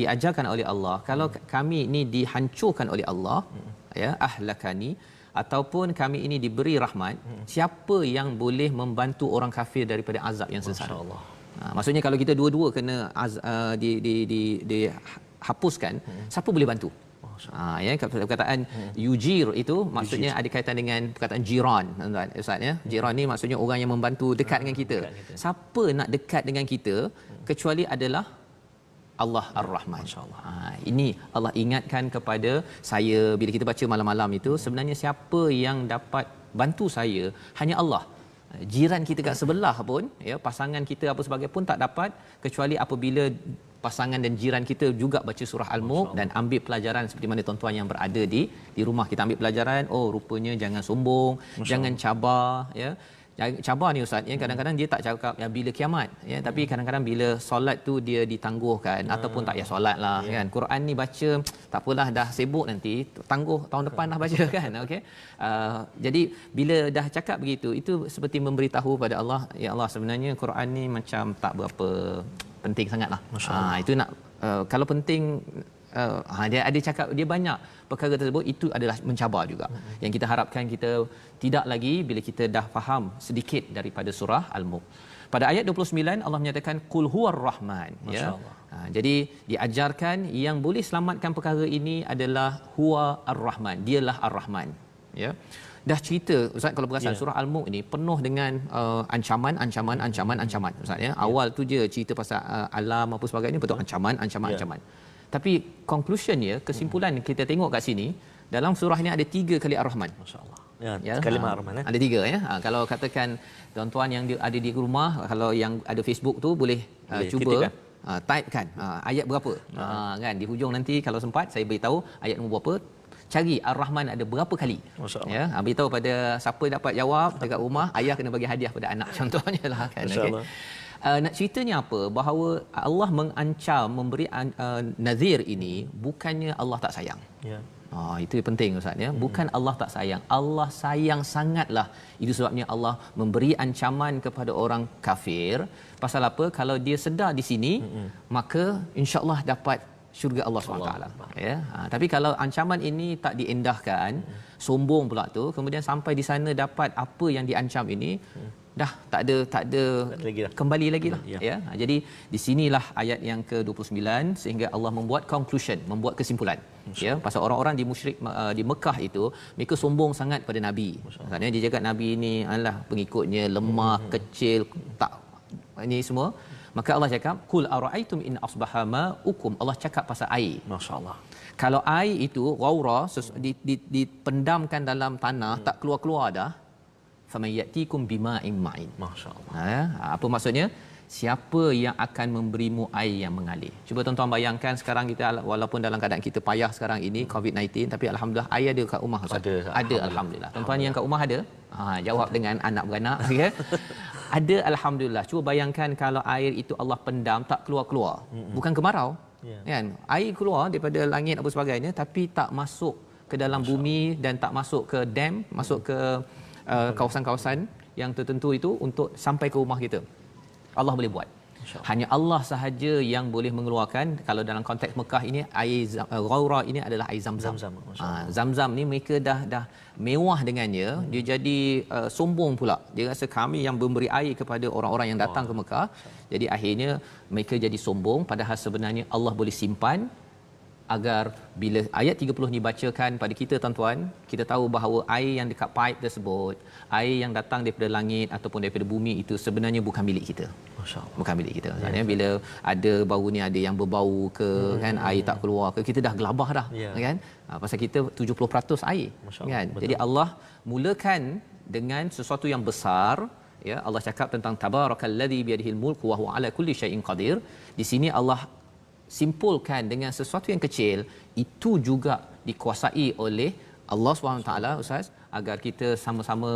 diajarkan oleh Allah. Kalau kami ini dihancurkan oleh Allah ya, ahlakani, ataupun kami ini diberi rahmat, siapa yang boleh membantu orang kafir daripada azab yang sengsara. Maksudnya kalau kita dua-dua kena dihapuskan, siapa boleh bantu? Ya, perkataan yujir itu maksudnya ada kaitan dengan perkataan jiran tuan Ustaz ya. Jiran ni maksudnya orang yang membantu dekat dengan kita. Siapa nak dekat dengan kita kecuali adalah Allah Ar-Rahman. Ini Allah ingatkan kepada saya bila kita baca malam-malam itu, sebenarnya siapa yang dapat bantu saya hanya Allah. Jiran kita kat sebelah pun ya, pasangan kita apa sebagai pun tak dapat, kecuali apabila pasangan dan jiran kita juga baca surah Al-Mulk dan ambil pelajaran seperti mana tuan-tuan yang berada di rumah kita ambil pelajaran. Oh, rupanya jangan sombong, jangan cabar ya. Cabar ni Ustaz ya, kadang-kadang dia tak cakap ya bila kiamat ya, tapi kadang-kadang bila solat tu dia ditangguhkan ataupun tak payah solat lah kan. Quran ni baca tak apalah, dah sibuk nanti tangguh tahun depan dah baca kan. Okey. Jadi bila dah cakap begitu, itu seperti memberitahu pada Allah, ya Allah sebenarnya Quran ni macam tak berapa penting sangatlah. Itu nak kalau penting dia ada cakap dia banyak perkara tersebut, itu adalah mencabar juga. Yang kita harapkan kita tidak lagi bila kita dah faham sedikit daripada surah Al-Mulk. Pada ayat 29 Allah menyatakan qul huwar rahman ya. Jadi diajarkan yang boleh selamatkan perkara ini adalah huwa ar-rahman, dialah ar-rahman ya. Dah cerita Ustaz, kalau perasan surah Al-Mulk ini penuh dengan ancaman Ustaz ya. Awal tu je cerita pasal alam apa sebagainya, betul ancaman. Tapi conclusionnya, kesimpulan kita tengok kat sini, dalam surah ini ada 3 kali Ar-Rahman. Masya-Allah. Ya, kalimah Ar-Rahman ada 3 ya. Kalau katakan tuan-tuan yang ada di rumah, kalau yang ada Facebook tu boleh cuba type kan ayat berapa. Kan di hujung nanti kalau sempat saya beritahu ayat nombor berapa. Cari Ar-Rahman ada berapa kali. Ya, beritahu pada siapa dapat jawab dekat rumah, ayah kena bagi hadiah pada anak contohnya lah kan. Okey. Nak ceritanya apa? Bahawa Allah mengancam memberi nazir ini bukannya Allah tak sayang. Ya. Itu yang penting Ustaz ya. Bukan Allah tak sayang. Allah sayang sangatlah. Itu sebabnya Allah memberi ancaman kepada orang kafir. Pasal apa? Kalau dia sedar di sini, maka insya-Allah dapat syurga Allah SWT ya. Tapi kalau ancaman ini tak diendahkan, sombong pula tu, kemudian sampai di sana dapat apa yang diancam ini, dah tak ada kembali lagi lah ya. Jadi di sinilah ayat yang ke-29 sehingga Allah membuat conclusion, membuat kesimpulan ya, pasal orang-orang di musyrik di Mekah itu mereka sombong sangat pada Nabi. Maksudnya dia cakap Nabi ni adalah pengikutnya lemah, kecil, tak ini semua. Maka Allah cakap qul ara'aitum in asbaha ma'ukum. Allah cakap pasal air. Masya-Allah. Kalau air itu ghaura dipendamkan dalam tanah, tak keluar-keluar dah, faman yatikum bima'in ma'in. Masya-Allah. Apa maksudnya? Siapa yang akan memberimu air yang mengalir? Cuba tuan-tuan bayangkan sekarang kita walaupun dalam keadaan kita payah sekarang ini COVID-19, tapi alhamdulillah air ada kat rumah. Ada alhamdulillah. Tuan-tuan yang kat rumah ada? Jawab dengan anak beranak ya. Ada alhamdulillah. Cuba bayangkan kalau air itu Allah pendam tak keluar-keluar. Bukan kemarau. Kan? Air keluar daripada langit apa sebagainya tapi tak masuk ke dalam bumi dan tak masuk ke dam, masuk ke kawasan-kawasan yang tertentu itu untuk sampai ke rumah kita. Allah boleh buat. Hanya Allah sahaja yang boleh mengeluarkan. Kalau dalam konteks Mekah ini air ghaura ini adalah air Zamzam. Zamzam ni mereka dah mewah dengannya, dia jadi sombong pula. Dia rasa kami yang memberi air kepada orang-orang yang datang ke Mekah. Jadi akhirnya mereka jadi sombong, padahal sebenarnya Allah boleh simpan agar bila ayat 30 ni bacakan pada kita tuan-tuan, kita tahu bahawa air yang dekat pipe tersebut, air yang datang daripada langit ataupun daripada bumi itu sebenarnya bukan milik kita. bukan milik kita. Maksudnya bila ada bau ni, ada yang berbau ke kan, air tak keluar ke, kita dah gelabah dah kan. Pasal kita 70% air kan. Jadi Allah mulakan dengan sesuatu yang besar. Ya, Allah cakap tentang tabarakalladzi biyadihil mulku wa huwa ala kulli syai'in qadir. Di sini Allah simpulkan dengan sesuatu yang kecil, itu juga dikuasai oleh Allah SWT, Ustaz, agar kita sama-sama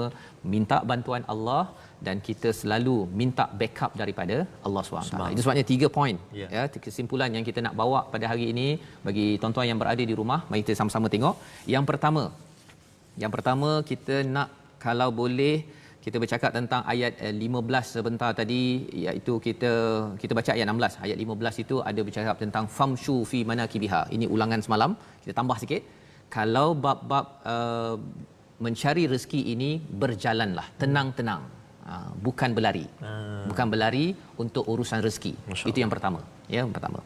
minta bantuan Allah dan kita selalu minta backup daripada Allah SWT. Itu sebabnya 3 poin ya, kesimpulan yang kita nak bawa pada hari ini bagi tuan-tuan yang berada di rumah. Mari kita sama-sama tengok. Yang pertama kita nak, kalau boleh kita bercakap tentang ayat 15 sebentar tadi, iaitu kita baca ayat 16. Ayat 15 itu ada bercakap tentang famshu fi manakibiha. Ini ulangan semalam, kita tambah sikit. Kalau bab-bab mencari rezeki ini, berjalanlah tenang-tenang, bukan berlari. Bukan berlari untuk urusan rezeki. Itu yang pertama. Yang pertama.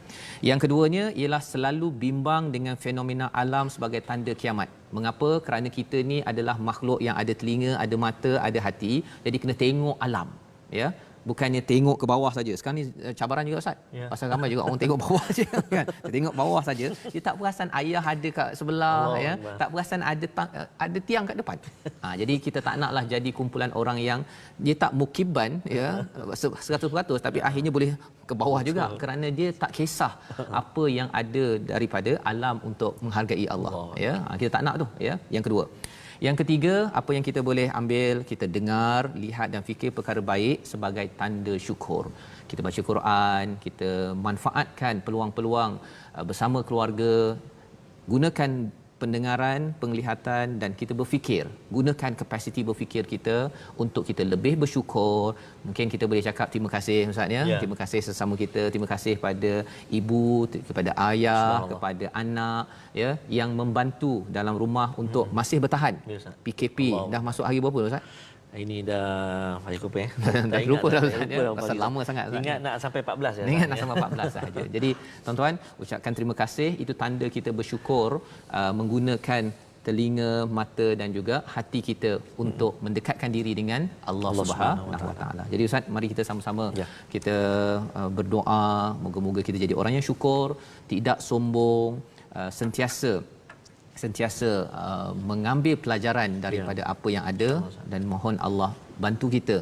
Yang keduanya ialah selalu bimbang dengan fenomena alam sebagai tanda kiamat. Mengapa? Kerana kita ni adalah makhluk yang ada telinga, ada mata, ada hati. Jadi kena tengok alam, ya. Bukannya tengok ke bawah saja. Sekarang ni cabaran juga, Ustaz. Pasal ramai juga orang tengok bawah saja kan. Tengok bawah saja, dia tak perasan ayah ada kat sebelah, ya. Tak perasan ada tiang kat depan. Jadi kita tak naklah jadi kumpulan orang yang dia tak mukiban, ya, 100%, tapi akhirnya boleh ke bawah juga kerana dia tak kisah apa yang ada daripada alam untuk menghargai Allah, ya. Kita tak nak tu, ya. Yang kedua. Yang ketiga, apa yang kita boleh ambil, kita dengar, lihat dan fikir perkara baik sebagai tanda syukur. Kita baca Quran, kita manfaatkan peluang-peluang bersama keluarga, gunakan pendengaran, penglihatan dan kita berfikir. Gunakan kapasiti berfikir kita untuk kita lebih bersyukur. Mungkin kita boleh cakap terima kasih, Ustaz, ya. Terima kasih sesama kita, terima kasih pada ibu, kepada ayah, kepada anak, ya, yang membantu dalam rumah untuk masih bertahan. PKP dah masuk hari berapa, Ustaz? Ini dah hari berapa ya? Dah lupa dah, pasal lama sangat. Ingat nak sampai 14 ya. Ingat nak sampai 14 sahaja. Jadi tuan-tuan, ucapkan terima kasih, itu tanda kita bersyukur, menggunakan telinga, mata dan juga hati kita untuk mendekatkan diri dengan Allah Subhanahu Wa Taala. Jadi Ustaz, mari kita sama-sama kita berdoa, moga-moga kita jadi orang yang syukur, tidak sombong, sentiasa mengambil pelajaran daripada apa yang ada, dan mohon Allah bantu kita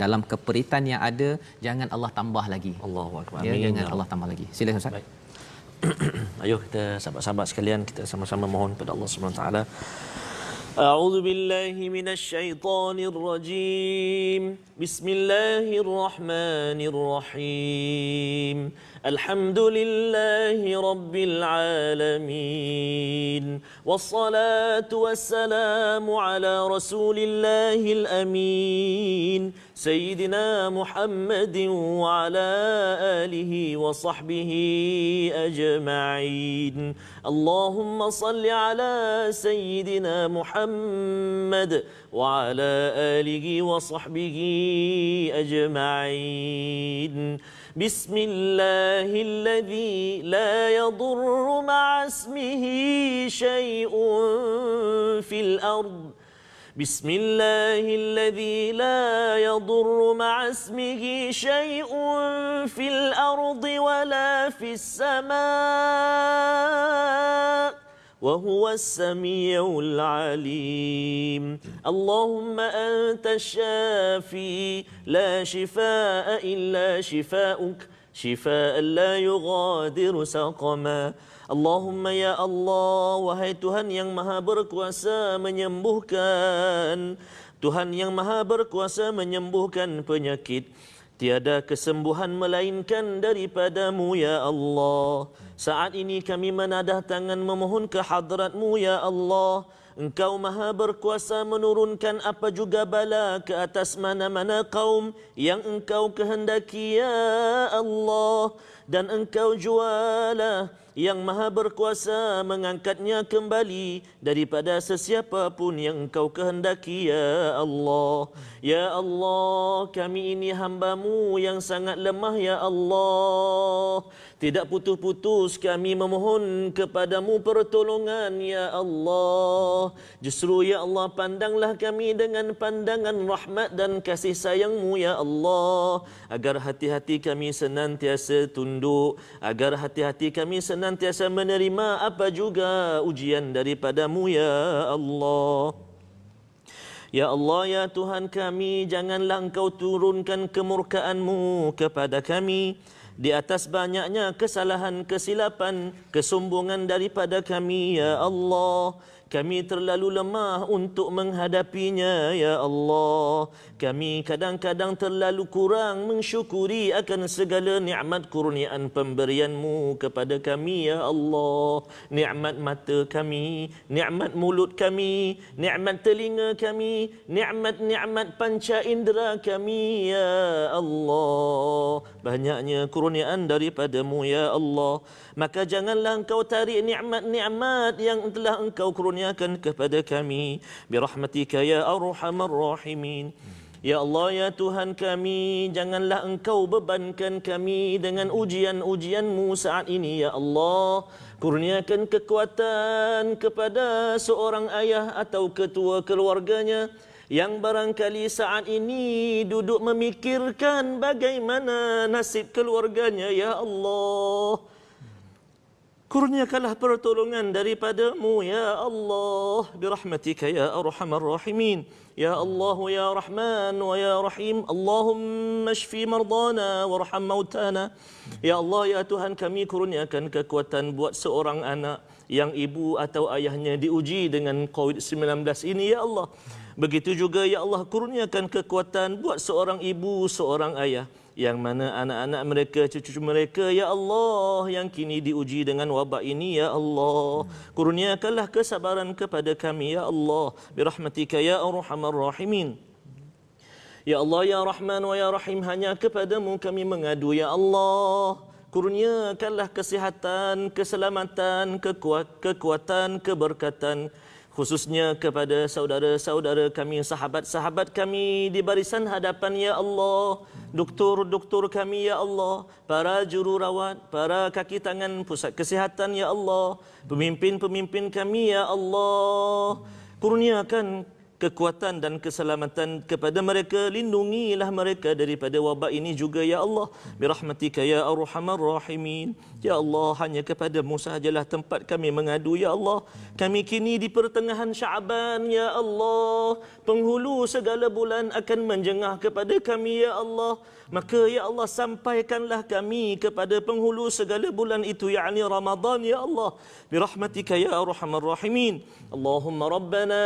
dalam keperitan yang ada, jangan Allah tambah lagi. Allahu akbar. Jangan Allah tambah lagi. Silakan Ustaz. Ayo kita sahabat-sahabat sekalian, kita sama-sama mohon kepada Allah Subhanahu Wa Taala. A'udzu billahi minasy syaithanir rajim. Bismillahirrahmanirrahim. Alhamdulillahi rabbil alamin. Wassalatu wassalamu ala rasulillahil amin. Sayyidina Muhammadin wa ala alihi wa sahbihi ajma'in. Allahumma salli ala Sayyidina Muhammad wa ala alihi wa sahbihi ajma'in. Bismillahilladzi la yadurru ma'a ismihi syai'un fil ard. بسم الله الذي لا يضر مع اسمه شيء في الأرض ولا في السماء وهو السميع العليم. اللهم أنت الشافي لا شفاء إلا شفاؤك شفاء لا يغادر سقما. Allahumma ya Allah, wahai Tuhan yang maha berkuasa menyembuhkan, Tuhan yang maha berkuasa menyembuhkan penyakit, tiada kesembuhan melainkan daripada-Mu ya Allah. Saat ini kami menadah tangan memohon ke hadrat-Mu ya Allah. Engkau maha berkuasa menurunkan apa juga bala ke atas mana-mana kaum yang Engkau kehendaki ya Allah. dan Engkau jualah yang maha berkuasa mengangkatnya kembali daripada sesiapa pun yang Engkau kehendaki, ya Allah. Ya Allah, kami ini hamba-Mu yang sangat lemah, ya Allah. Tidak putus-putus kami memohon kepadamu pertolongan, ya Allah. Justru ya Allah, pandanglah kami dengan pandangan rahmat dan kasih sayang-Mu, ya Allah. Agar hati-hati kami senantiasa tunduk, agar hati-hati kami senantiasa menerima apa juga ujian daripadamu, ya Allah. Ya Allah, ya Tuhan kami, janganlah Engkau turunkan kemurkaan-Mu kepada kami di atas banyaknya kesalahan, kesilapan, kesombongan daripada kami, ya Allah. Kami terlalu lemah untuk menghadapinya, ya Allah. Kami kadang-kadang terlalu kurang mensyukuri akan segala nikmat kurniaan pemberian-Mu kepada kami, ya Allah. Nikmat mata kami, nikmat mulut kami, nikmat telinga kami, nikmat-nikmat panca indera kami, ya Allah. Banyaknya kurniaan daripada-Mu, ya Allah. Maka janganlah Engkau tarik nikmat-nikmat yang telah Engkau kurniakan kepada kami birahmatika ya arhamar rahimin. Ya Allah, ya Tuhan kami, janganlah Engkau bebankan kami dengan ujian-ujian-Mu saat ini, ya Allah. Kurniakan kekuatan kepada seorang ayah atau ketua keluarganya yang barangkali saat ini duduk memikirkan bagaimana nasib keluarganya, ya Allah. Kurniakanlah pertolongan daripada-Mu, ya Allah, birahmatika ya arhamar rahimin. Ya Allah, ya Rahman wa ya Rahim, Allahumma shfi mardana warham mautana. Ya Allah, ya Tuhan kami, kurniakan kekuatan buat seorang anak yang ibu atau ayahnya diuji dengan COVID-19 ini, ya Allah. Begitu juga, ya Allah, kurniakan kekuatan buat seorang ibu, seorang ayah yang mana anak-anak mereka, cucu-cucu mereka, ya Allah, yang kini diuji dengan wabak ini, ya Allah. Kurniakanlah kesabaran kepada kami, ya Allah, birahmatika ya arhamar rahimin. Ya Allah, ya Rahman wa ya Rahim, hanya kepadamu kami mengadu, ya Allah. Kurniakanlah kesihatan, keselamatan, kekuatan, keberkatan, khususnya kepada saudara-saudara kami, sahabat-sahabat kami di barisan hadapan, ya Allah. Doktor-doktor kami, ya Allah. Para jururawat, para kaki tangan pusat kesihatan, ya Allah. Pemimpin-pemimpin kami, ya Allah. Kurniakan kekuatan dan keselamatan kepada mereka, lindungilah mereka daripada wabak ini juga, ya Allah, birahmatika ya arhamar rahimin. Ya Allah, hanya kepadamu sahajalah tempat kami mengadu, ya Allah. Kami kini di pertengahan Syaban, ya Allah. Penghulu segala bulan akan menjengah kepada kami, ya Allah. Maka ya Allah, sampaikanlah kami kepada penghulu segala bulan itu, yakni Ramadan, ya Allah, birahmatika ya arhamar rahimin. Allahumma rabbana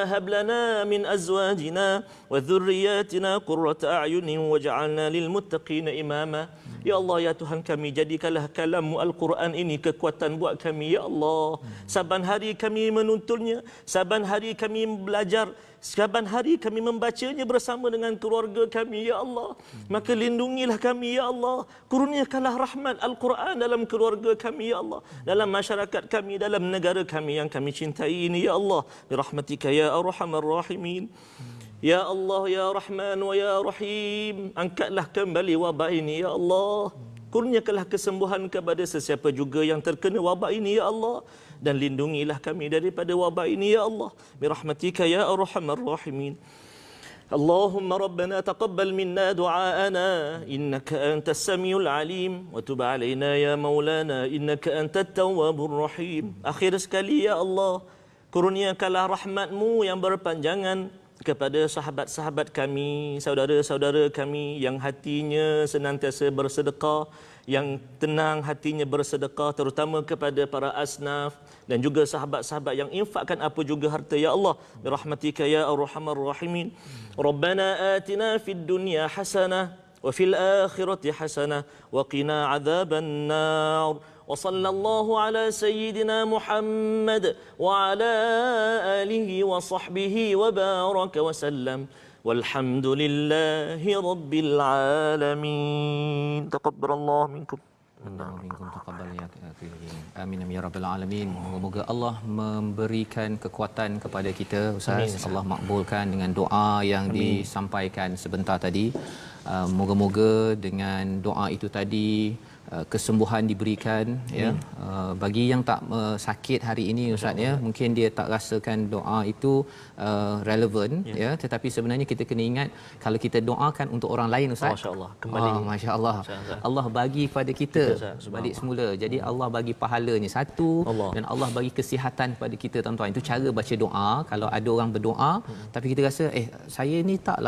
hab lana min azwajina wa dhurriyyatina qurrata a'yunin waj'alna lil muttaqina imama. Ya Allah, ya Tuhan kami, jadikanlah kalam Al-Quran ini kekuatan buat kami, ya Allah. Saban hari kami menuntunnya, saban hari kami belajar, saban hari kami membacanya bersama dengan keluarga kami, ya Allah. Maka lindungilah kami, ya Allah. Kurniakanlah rahmat Al-Quran dalam keluarga kami, ya Allah. Dalam masyarakat kami, dalam negara kami yang kami cintai ini, ya Allah. Birahmatika ya arhamar rahimin. Ya Allah, ya Rahman wa ya Rahim, angkatlah kembali wabak ini, ya Allah. Kurniakanlah kesembuhan kepada sesiapa juga yang terkena wabak ini, ya Allah. Dan lindungilah kami daripada wabak ini, ya Allah. Birahmatika ya arhamar rahimin. Allahumma rabbana taqabbal minna du'aana, innaka antas samiul alim, wa tub alaina ya maulana, innaka antat tawwabur rahim. Akhir sekali, ya Allah, kurniakanlah rahmat-Mu yang berpanjangan kepada sahabat-sahabat kami, saudara-saudara kami yang hatinya senantiasa bersedekah, yang tenang hatinya bersedekah, terutama kepada para asnaf dan juga sahabat-sahabat yang infakkan apa juga harta, ya Allah, birahmatika ya arhamar rahimin. Rabbana atina fid dunya hasanah wa fil akhirati hasanah wa qina adzaban nar. وصلى الله على سيدنا محمد وعلى آله وصحبه وبارك وسلم والحمد لله رب العالمين. تقبل الله منكم. Allah minkum taqabbal ya akhi. Amin ya rabbal alamin. Moga-moga Allah memberikan kekuatan kepada kita Ustaz. Amin. Allah makbulkan dengan doa yang disampaikan sebentar tadi. Moga-moga dengan doa itu tadi kesembuhan diberikan ya. Bagi yang tak sakit hari ini Ustaz ya, mungkin dia tak rasakan doa itu relevan ya, tetapi sebenarnya kita kena ingat kalau kita doakan untuk orang lain Ustaz, masya-Allah kembali masya-Allah Allah bagi kepada kita balik semula. Jadi Allah bagi pahalanya satu dan Allah bagi kesihatan kepada kita tuan-tuan. Itu cara baca doa. Kalau ada orang berdoa tapi kita rasa saya ni tak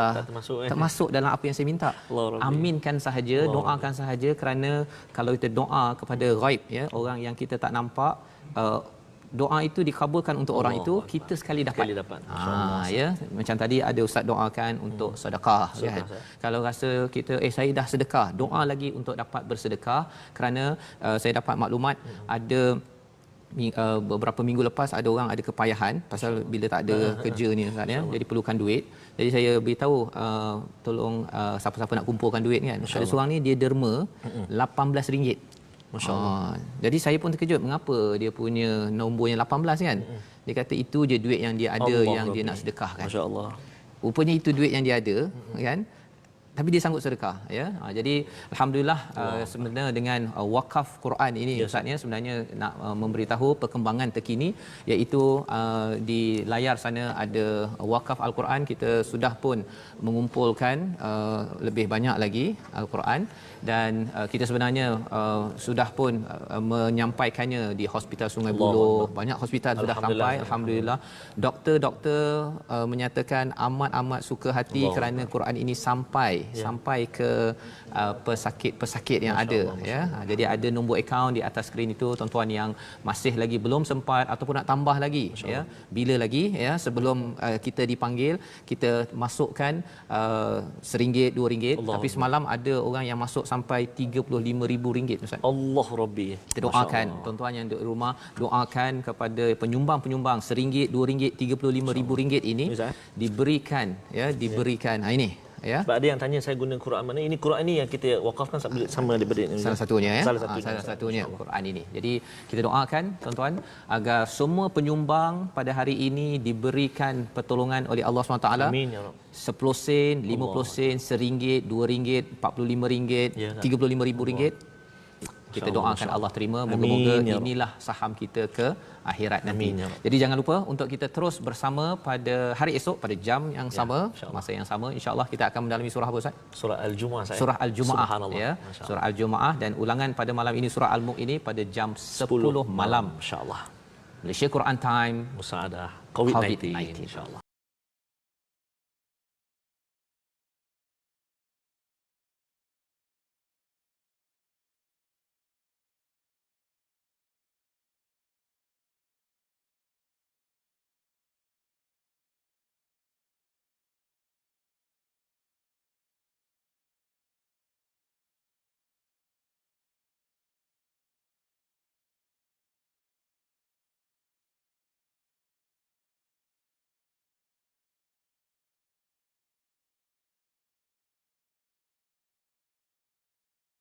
masuk dalam apa yang saya minta, aminkan sahaja, doakan sahaja, kerana kalau kita doa kepada ghaib ya, orang yang kita tak nampak, doa itu dikabulkan untuk orang itu, kita sekali dapat. Ya, macam tadi ada ustaz doakan untuk sedekah kan. Kalau rasa kita saya dah sedekah, doa lagi untuk dapat bersedekah, kerana saya dapat maklumat ada beberapa minggu lepas ada orang ada kepayahan pasal bila tak ada kerja ni ustaz ya, jadi perlukan duit. Jadi saya beritahu tolong siapa-siapa nak kumpulkan duit kan. Ada seorang ni dia derma RM18. Masya-Allah. Jadi saya pun terkejut, mengapa dia punya nombor yang 18 kan? Dia kata itu je duit yang dia ada, Allah yang Rabbi. Dia nak sedekahkan. Masya-Allah. Rupanya itu duit yang dia ada kan? Tapi dia sanggup sedekah ya. Jadi alhamdulillah sebenarnya dengan wakaf Quran ini ustaz ya, sebenarnya nak memberitahu perkembangan terkini, iaitu di layar sana ada wakaf Al-Quran. Kita sudah pun mengumpulkan lebih banyak lagi Al-Quran, dan kita sebenarnya sudah pun menyampaikannya di Hospital Sungai Buloh. Banyak hospital sudah sampai alhamdulillah. Doktor-doktor menyatakan amat suka hati kerana Quran ini sampai ke pesakit-pesakit yang ada ya. Jadi ada nombor akaun di atas skrin itu tuan-tuan yang masih lagi belum sempat ataupun nak tambah lagi ya. Bila lagi ya, sebelum kita dipanggil kita masukkan RM1, RM2. Tapi semalam ada orang yang masuk sampai RM35,000 ustaz. Allah Rabbi. Kita doakan tuan-tuan yang di rumah, doakan kepada penyumbang-penyumbang RM1, RM2, RM35,000 ini diberikan ya, diberikan. Ini ya. Sebab ada yang tanya saya guna Quran mana, ini Quran ini yang kita wakafkan sama daripada ini. Salah satunya ya. Salah satunya Quran ini. Jadi kita doakan tuan-tuan agar semua penyumbang pada hari ini diberikan pertolongan oleh Allah SWT. Amin ya Rabb. 10 sen, 50 sen, RM1, RM2, RM45, RM35,000. Kita doakan Allah terima. Moga-moga inilah saham kita ke akhirat nanti. Jadi jangan lupa untuk kita terus bersama pada hari esok pada jam yang sama, masa yang sama, insya-Allah kita akan mendalami surah apa Ustaz? Surah Al-Jumuah saya. Surah Al-Jumuah ya. Surah Al-Jumuah, dan ulangan pada malam ini surah Al-Mulk ini pada jam 10 malam insya-Allah. Malaysia Quran Time Musaadah COVID-19 insya-Allah.